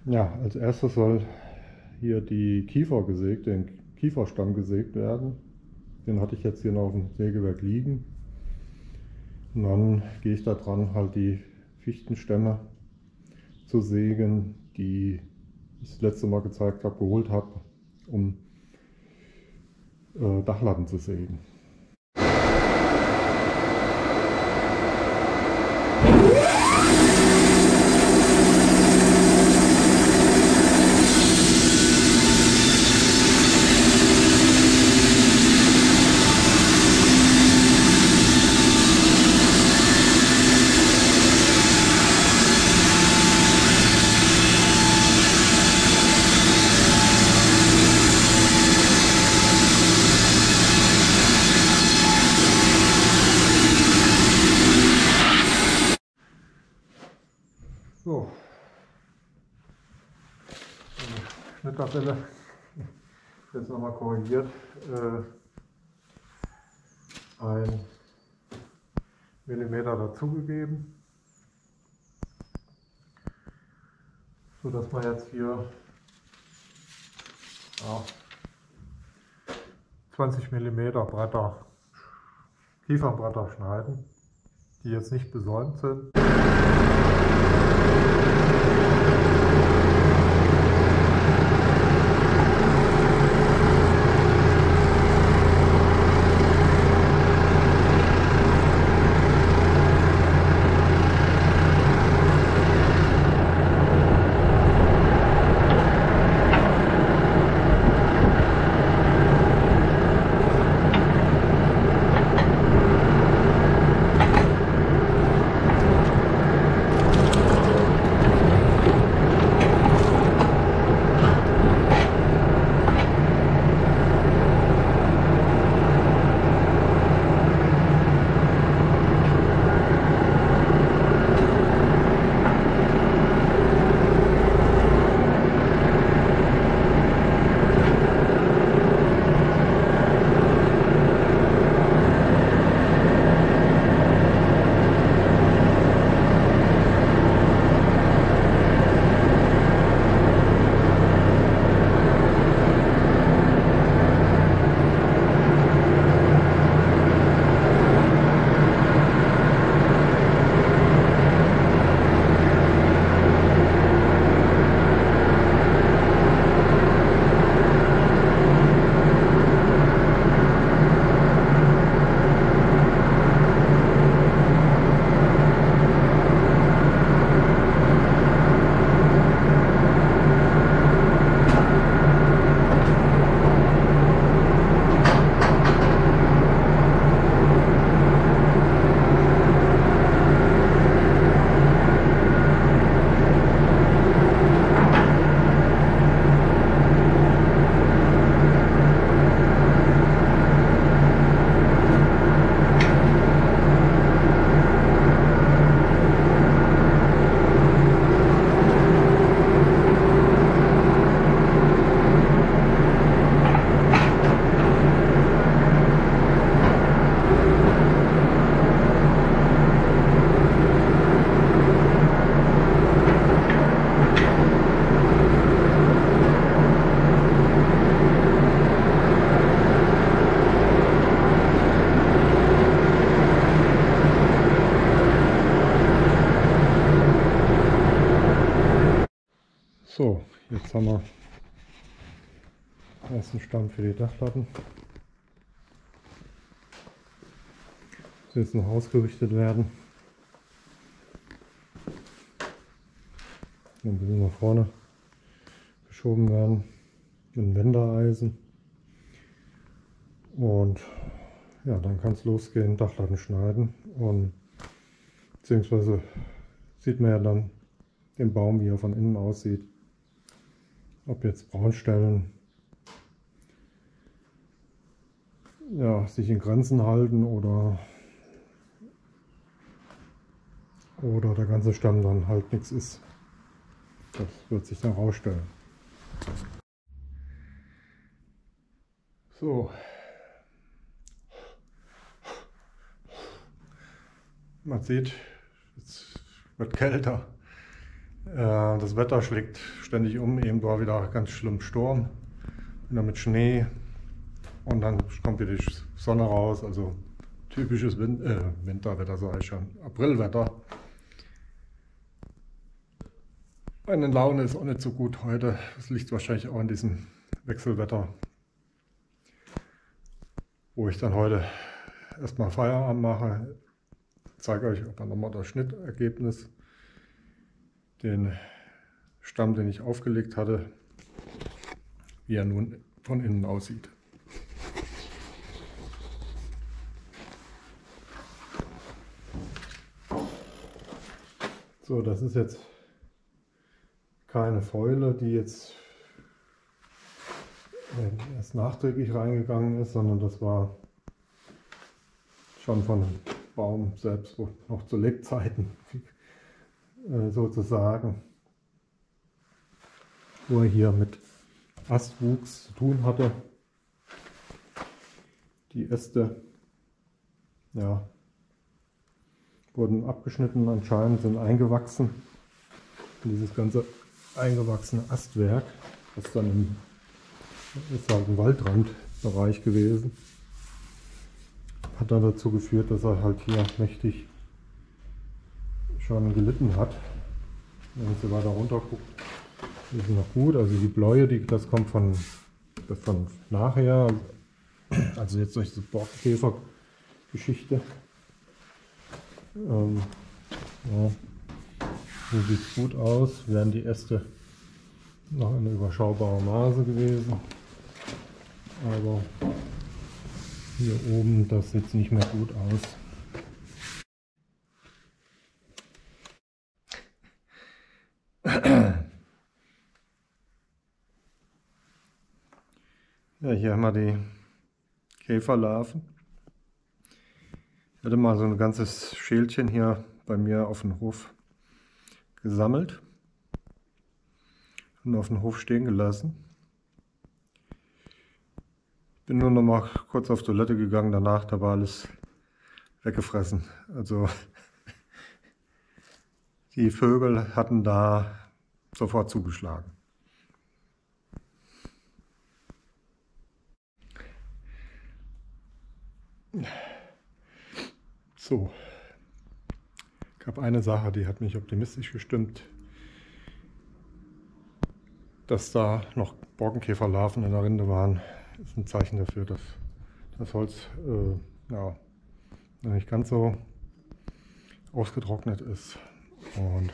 Ja, als erstes soll hier der Kieferstamm gesägt werden. Den hatte ich jetzt hier noch auf dem Sägewerk liegen. Und dann gehe ich da dran, halt die Fichtenstämme zu sägen, die ich das letzte Mal gezeigt habe, geholt habe, um Dachlatten zu sägen. So, Schnittabelle jetzt nochmal korrigiert. 1 Millimeter dazugegeben, so dass wir jetzt hier 20 Millimeter Bretter, Kiefernbretter schneiden, die jetzt nicht besäumt sind. So, jetzt haben wir den ersten Stamm für die Dachlatten. Muss jetzt noch ausgerichtet werden. Dann ein bisschen nach vorne geschoben werden mit einem Wendereisen. Und ja, dann kann es losgehen, Dachlatten schneiden. Und beziehungsweise sieht man ja dann den Baum, wie er von innen aussieht. Ob jetzt Braunstellen ja, sich in Grenzen halten oder der ganze Stamm dann halt nichts ist. Das wird sich dann rausstellen. So. Man sieht, es wird kälter. Das Wetter schlägt ständig um. Eben war wieder ganz schlimm Sturm, wieder mit Schnee und dann kommt wieder die Sonne raus. Also typisches Winterwetter, sage ich schon, Aprilwetter. Meine Laune ist auch nicht so gut heute. Das liegt wahrscheinlich auch an diesem Wechselwetter, wo ich dann heute erstmal Feierabend mache. Ich zeige euch aber nochmal das Schnittergebnis, den Stamm, den ich aufgelegt hatte, wie er nun von innen aussieht. So, das ist jetzt keine Fäule, die jetzt erst nachträglich reingegangen ist, sondern das war schon von dem Baum selbst, noch zu Lebzeiten sozusagen, wo er hier mit Astwuchs zu tun hatte. Die Äste, ja, wurden abgeschnitten, anscheinend sind eingewachsen. Und dieses ganze eingewachsene Astwerk, das dann ist halt ein Waldrandbereich gewesen, hat dann dazu geführt, dass er halt hier mächtig schon gelitten hat. Wenn man so weiter runter guckt, ist es noch gut. Also die Bläue, das kommt von nachher, also jetzt durch diese Borkenkäfer-Geschichte. Ja. So sieht es gut aus. Wären die Äste noch eine überschaubare Maße gewesen. Aber hier oben, das sieht nicht mehr gut aus. Ja, hier haben wir die Käferlarven. Ich hatte mal so ein ganzes Schälchen hier bei mir auf dem Hof gesammelt und auf dem Hof stehen gelassen. Bin nur noch mal kurz auf Toilette gegangen, danach, da war alles weggefressen. Also die Vögel hatten da sofort zugeschlagen. So, es gab eine Sache, die hat mich optimistisch gestimmt, dass da noch Borkenkäferlarven in der Rinde waren. Das ist ein Zeichen dafür, dass das Holz ja, nicht ganz so ausgetrocknet ist. Und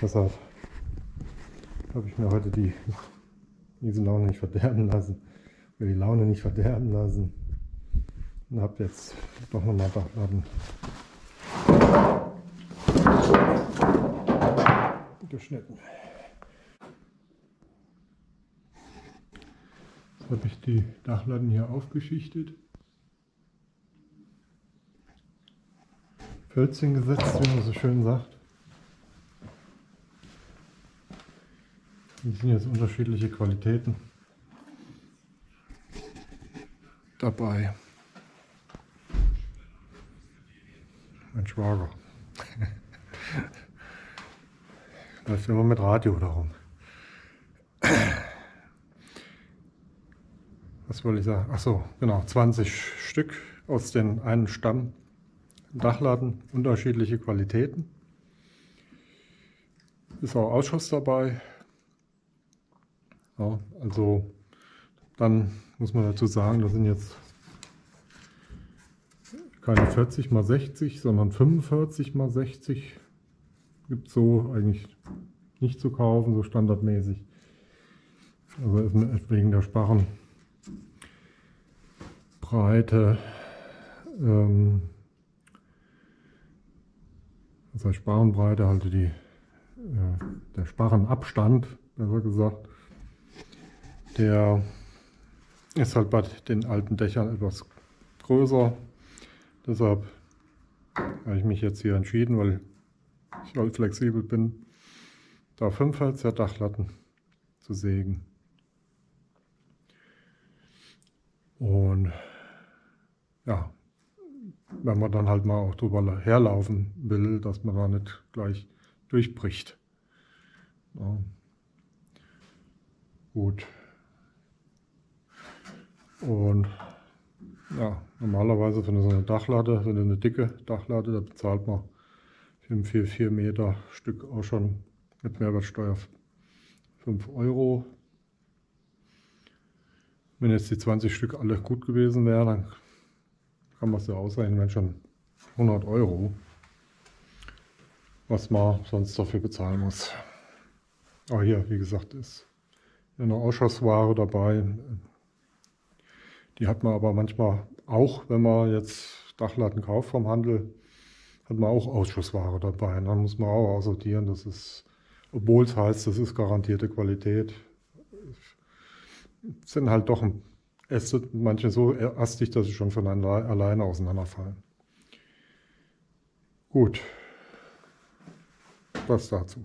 deshalb habe ich mir heute diese Laune nicht verderben lassen, die Laune nicht verderben lassen. Und habe jetzt doch nochmal Dachladen geschnitten. Jetzt habe ich die Dachlatten hier aufgeschichtet, Pölzchen gesetzt, wie man so schön sagt. Die sind jetzt unterschiedliche Qualitäten dabei. Mein Schwager. Läuft immer mit Radio darum. Was wollte ich sagen? Ach so, genau, 20 Stück aus den einen Stamm. Dachlatten, unterschiedliche Qualitäten. Ist auch Ausschuss dabei. Ja, also dann muss man dazu sagen, das sind jetzt keine 40 x 60, sondern 45 x 60. Gibt es so eigentlich nicht zu kaufen, so standardmäßig. Also ist wegen der Sparrenbreite, das heißt Sparrenbreite, halt der Sparrenabstand, besser gesagt, der ist halt bei den alten Dächern etwas größer. Deshalb habe ich mich jetzt hier entschieden, weil ich halt flexibel bin, da 45er Dachlatten zu sägen. Und ja, wenn man dann halt mal auch drüber herlaufen will, dass man da nicht gleich durchbricht. Ja. Gut. Und ja, normalerweise für so eine Dachlatte, für eine dicke Dachlatte, da bezahlt man für ein 4 Meter Stück auch schon mit Mehrwertsteuer 5 Euro. Wenn jetzt die 20 Stück alle gut gewesen wären, dann kann man es ja ausrechnen, wenn schon 100 Euro, was man sonst dafür bezahlen muss. Aber hier, wie gesagt, ist eine Ausschussware dabei. Die hat man aber manchmal auch, wenn man jetzt Dachlatten kauft vom Handel, hat man auch Ausschussware dabei. Und dann muss man auch aussortieren, das ist, obwohl es heißt, das ist garantierte Qualität, sind halt doch Äste, manche so astig, dass sie schon von alleine auseinanderfallen. Gut, das dazu.